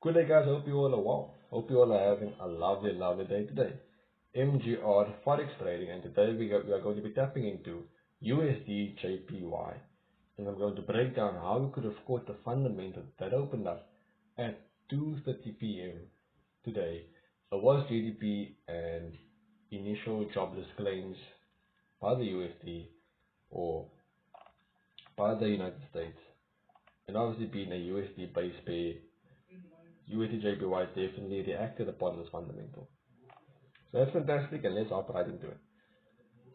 Good day guys, hope you all are well. Hope you all are having a lovely day today. MGR Forex Trading, and today we are going to be tapping into USD JPY, and I'm going to break down how we could have caught the fundamental that opened up at 2:30 p.m. today. It was GDP and initial jobless claims by the USD or by the United States, and obviously being a USD base pair, USD JPY definitely reacted upon this fundamental. So that's fantastic, and let's hop right into it.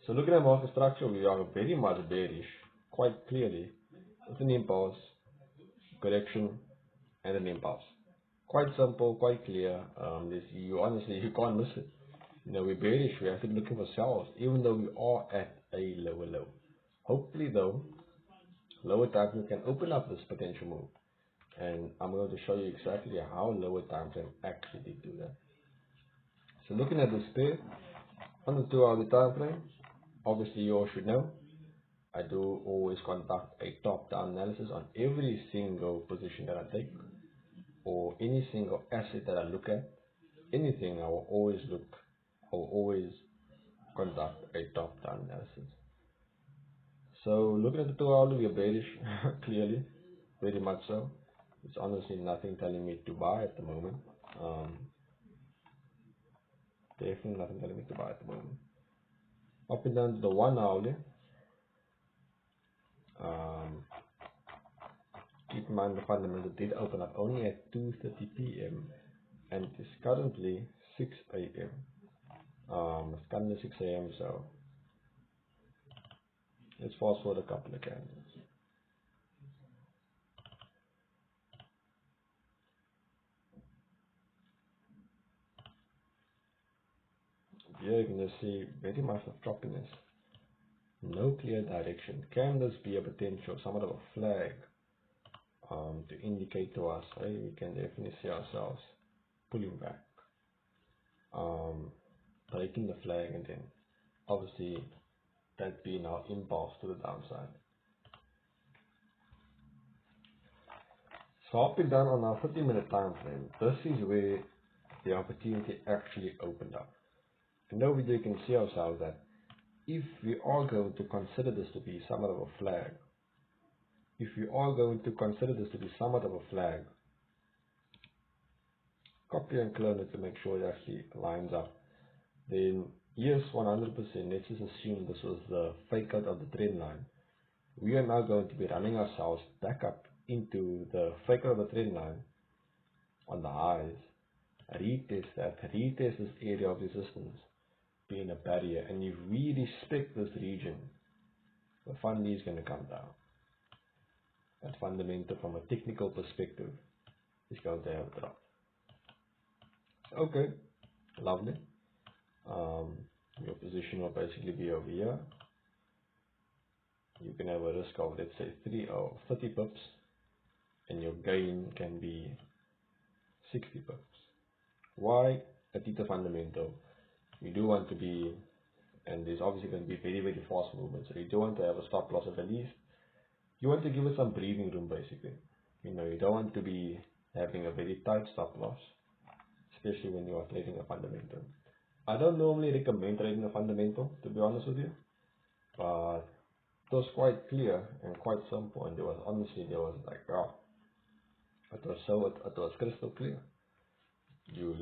So looking at market structure, we are very much bearish, quite clearly, with an impulse, correction, and an impulse. Quite simple, quite clear. You can't miss it. We're bearish. We have to be looking for sells, even though we are at a lower low. Hopefully, though, lower time frame can open up this potential move, and I'm going to show you exactly how lower time frame actually did do that. So looking at this pair on the 2-hour time frame, obviously you all should know I do always conduct a top-down analysis on every single position that I take, or any single asset that I look at. Anything I will always conduct a top-down analysis. So looking at the 2-hour, we are bearish clearly, very much so. It's honestly nothing telling me to buy at the moment. Definitely nothing telling me to buy at the moment. Up and down to the 1-hour. Keep in mind the fundamental did open up only at 2:30 p.m. and it is currently 6 a.m. It's currently 6 a.m. So let's fast forward a couple of candles. Here you can just see very much of choppiness. No clear direction. Can this be a potential, somewhat of a flag to indicate to us, hey, we can definitely see ourselves pulling back, breaking the flag, and then obviously that being our impulse to the downside. So hopping down on our 30-minute time frame, this is where the opportunity actually opened up. And over here you can see ourselves that if we are going to consider this to be somewhat of a flag, copy and clone it to make sure it actually lines up. Then yes, 100%, let's just assume this was the fake out of the trend line. We are now going to be running ourselves back up into the fake out of the trend line on the highs, retest this area of resistance being a barrier, and if we respect this region, the fund is going to come down. That fundamental from a technical perspective is going to have a drop. Okay, lovely. Your position will basically be over here. You can have a risk of, let's say, 30 pips, and your gain can be 60 pips. Why? A theta fundamental. You do want to be, and there's obviously going to be very fast movement, so you do want to have a stop loss at least. You want to give it some breathing room, basically. You don't want to be having a very tight stop loss, especially when you are trading a fundamental. I don't normally recommend trading a fundamental, to be honest with you, but it was quite clear and quite simple, and there was like, it was crystal clear. You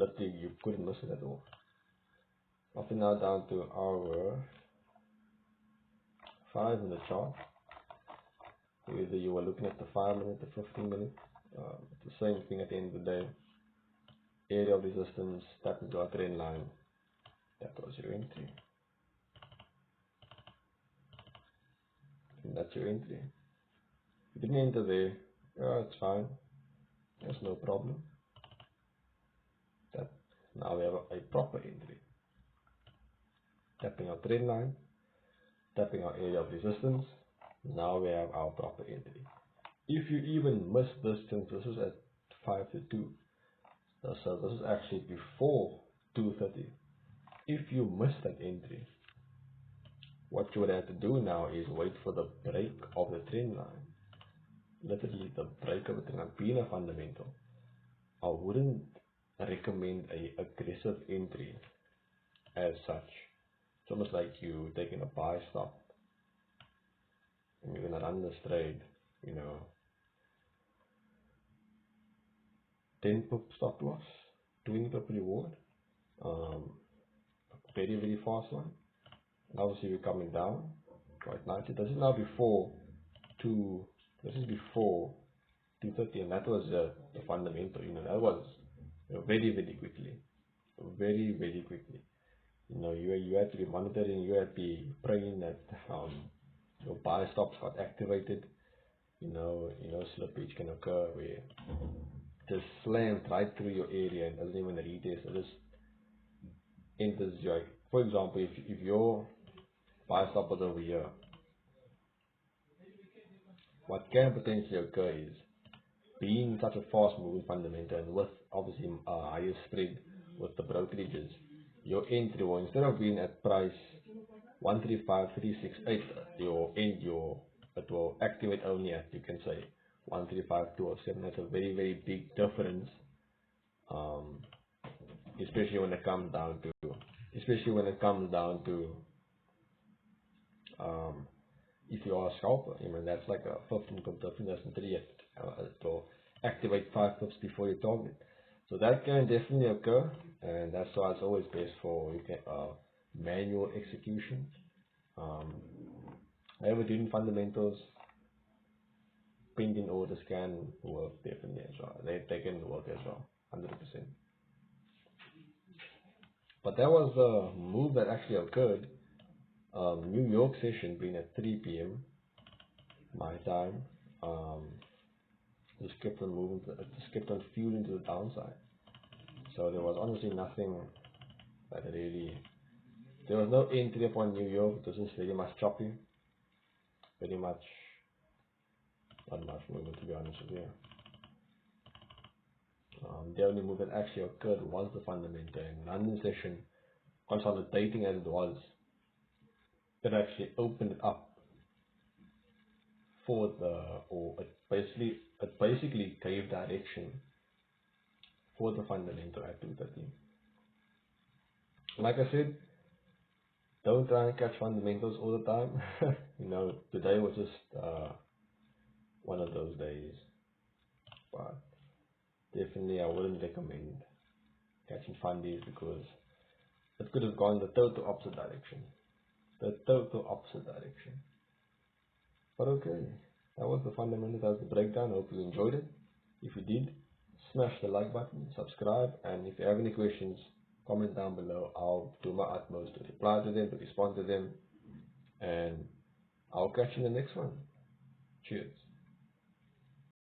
couldn't miss it at all. Up and now down to our 5-minute chart. Whether you were looking at the 5-minute, the 15-minute, it's the same thing at the end of the day. Area of resistance, tap into our trend line. That was your entry. And that's your entry. If you didn't enter there, it's fine. There's no problem. Now we have a proper entry. Tapping our trend line, tapping our area of resistance. Now we have our proper entry. If you even miss this, since this is at 5 to 2, so this is actually before 2:30. If you miss that entry, what you would have to do now is wait for the break of the trend line. Literally the break of the trend line, being a fundamental. I wouldn't recommend a aggressive entry as such. It's almost like you taking a buy stop and you're gonna run this trade, you know, 10 pip stop loss, 20 pip reward, um, very very fast one. And obviously we're coming down quite nicely. This is now before two. This is before 230, and that was the fundamental. You know, that was, you know, very very quickly, very very quickly. You know, you had to be monitoring, you had to be praying that your buy stops got activated. You know, slippage can occur where it just slams right through your area and doesn't even retest. It just enters your. For example, if your buy stop was over here, what can potentially occur is, being such a fast moving fundamental and with obviously a higher spread with the brokerages, your entry will, instead of being at price 135368, it will activate only at, you can say, 135207. That's a very very big difference, um, especially when it comes down to um, if you are a scalper. I mean, that's like a 15 pip difference. That's 3 it will activate 5 pips before you target. So that can definitely occur, and that's why it's always best for manual execution. However, doing fundamentals, pending orders can work definitely as well. They can work as well, 100%. But that was the move that actually occurred. New York session being at 3 p.m. my time. Just kept on moving, just kept on fueling to the downside. So there was honestly nothing that really, there was no entry upon New York. It was just very much choppy, very much, not much movement to be honest with you. The only move that actually occurred was the fundamental. In London session, consolidating as it was, it actually opened it up for or it basically gave direction for the fundamental at 230. Like I said, don't try and catch fundamentals all the time. You know, today was just one of those days, but definitely I wouldn't recommend catching fundies because it could have gone the total opposite direction. The total opposite direction. But okay, that was the fundamentals, that was the breakdown. I hope you enjoyed it. If you did, smash the like button, subscribe, and if you have any questions, comment down below. I'll do my utmost to reply to them, to respond to them, and I'll catch you in the next one. Cheers.